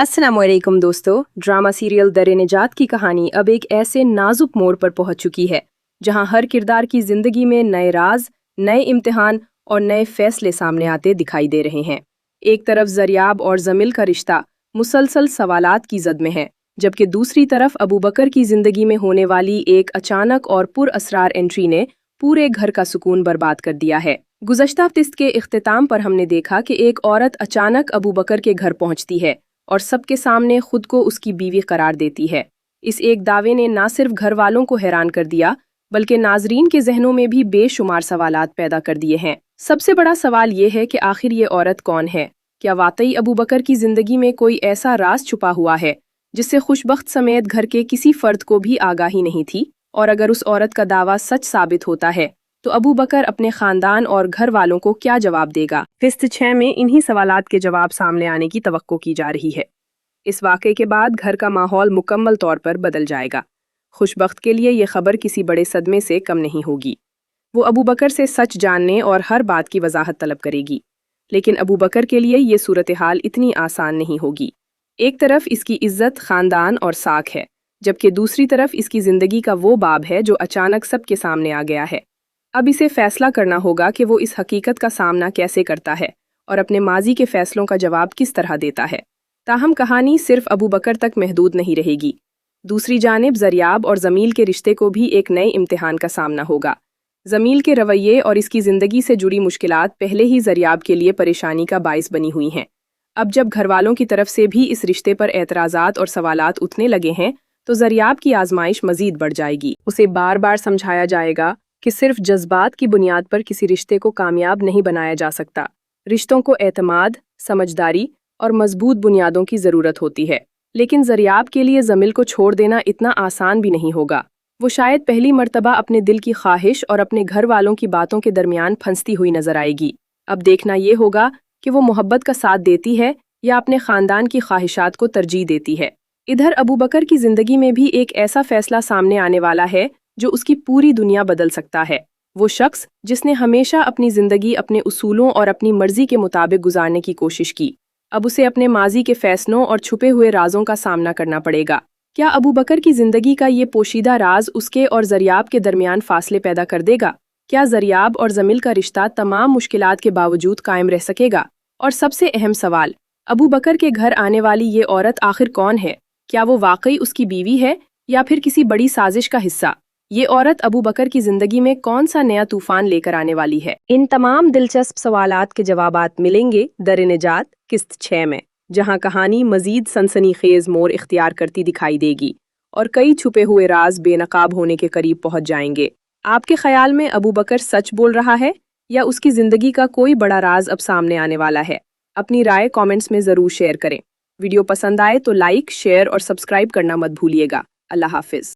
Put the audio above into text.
अस्सलाम वालेकुम दोस्तों। ड्रामा सीरियल दर-ए-निजात की कहानी अब एक ऐसे नाजुक मोड़ पर पहुंच चुकी है जहां हर किरदार की जिंदगी में नए राज, नए इम्तिहान और नए फैसले सामने आते दिखाई दे रहे हैं। एक तरफ जरियाब और जमील का रिश्ता मुसलसल सवालात की जद में है, जबकि दूसरी तरफ अबू बकर की जिंदगी में होने वाली एक अचानक और पुरअसरार एंट्री ने पूरे घर का सुकून बर्बाद कर दिया है। गुज़श्ता किस्त के इख्तिताम पर हमने देखा कि एक औरत अचानक अबू बकर के घर पहुंचती है और सबके सामने खुद को उसकी बीवी करार देती है। इस एक दावे ने न सिर्फ घर वालों को हैरान कर दिया, बल्कि नाजरीन के जहनों में भी बेशुमार सवालात पैदा कर दिए हैं। सबसे बड़ा सवाल ये है कि आखिर ये औरत कौन है? क्या वाकई अबू बकर की जिंदगी में कोई ऐसा राज छुपा हुआ है जिससे खुशबख्त समेत घर के किसी फर्द को भी आगाही नहीं थी? और अगर उस औरत का दावा सच साबित होता है तो अबू बकर अपने खानदान और घर वालों को क्या जवाब देगा? किस्त 6 में इन्हीं सवालात के जवाब सामने आने की तवक्को की जा रही है। इस वाक़े के बाद घर का माहौल मुकम्मल तौर पर बदल जाएगा। खुशबख्त के लिए ये खबर किसी बड़े सदमे से कम नहीं होगी। वो अबू बकर से सच जानने और हर बात की वजाहत तलब करेगी, लेकिन अबू बकर के लिए ये सूरत हाल इतनी आसान नहीं होगी। एक तरफ इसकी इज्जत, खानदान और साख है, जबकि दूसरी तरफ इसकी ज़िंदगी का वो बाब है जो अचानक सबके सामने आ गया है। अब इसे फैसला करना होगा कि वो इस हकीकत का सामना कैसे करता है और अपने माजी के फैसलों का जवाब किस तरह देता है। ताहम कहानी सिर्फ अबू बकर तक महदूद नहीं रहेगी। दूसरी जानिब जरियाब और जमील के रिश्ते को भी एक नए इम्तिहान का सामना होगा। जमील के रवैये और इसकी ज़िंदगी से जुड़ी मुश्किलात पहले ही जरियाब के लिए परेशानी का बाइस बनी हुई हैं। अब जब घरवालों की तरफ से भी इस रिश्ते पर एतराज़ात और सवालात उठने लगे हैं तो जरियाब की आजमाइश मजीद बढ़ जाएगी। उसे बार बार समझाया जाएगा कि सिर्फ जज्बात की बुनियाद पर किसी रिश्ते को कामयाब नहीं बनाया जा सकता। रिश्तों को एतमाद, समझदारी और मजबूत बुनियादों की ज़रूरत होती है। लेकिन जरियाब के लिए जमील को छोड़ देना इतना आसान भी नहीं होगा। वो शायद पहली मर्तबा अपने दिल की ख्वाहिश और अपने घर वालों की बातों के दरमियान फंसती हुई नजर आएगी। अब देखना ये होगा कि वो मोहब्बत का साथ देती है या अपने खानदान की ख्वाहिशात को तरजीह देती है। इधर अबू बकर की जिंदगी में भी एक ऐसा फैसला सामने आने वाला है जो उसकी पूरी दुनिया बदल सकता है। वो शख्स जिसने हमेशा अपनी जिंदगी अपने उसूलों और अपनी मर्जी के मुताबिक गुजारने की कोशिश की, अब उसे अपने माजी के फैसलों और छुपे हुए राजों का सामना करना पड़ेगा। क्या अबू बकर की जिंदगी का ये पोशीदा राज उसके और जरियाब के दरमियान फासले पैदा कर देगा? क्या जरियाब और जमील का रिश्ता तमाम मुश्किलात के बावजूद कायम रह सकेगा? और सबसे अहम सवाल, अबू बकर के घर आने वाली ये औरत आखिर कौन है? क्या वो वाकई उसकी बीवी है या फिर किसी बड़ी साजिश का हिस्सा? ये औरत अबू बकर की जिंदगी में कौन सा नया तूफान लेकर आने वाली है? इन तमाम दिलचस्प सवालात के जवाबात मिलेंगे दर-ए-निजात किस्त 6 में, जहां कहानी मजीद सनसनीखेज मोड़ इख्तियार करती दिखाई देगी और कई छुपे हुए राज बेनकाब होने के करीब पहुंच जाएंगे। आपके ख्याल में अबू बकर सच बोल रहा है या उसकी जिंदगी का कोई बड़ा राज अब सामने आने वाला है? अपनी राय कमेंट्स में जरूर शेयर करें। वीडियो पसंद आए तो लाइक, शेयर और सब्सक्राइब करना मत भूलिएगा। अल्लाह हाफिज।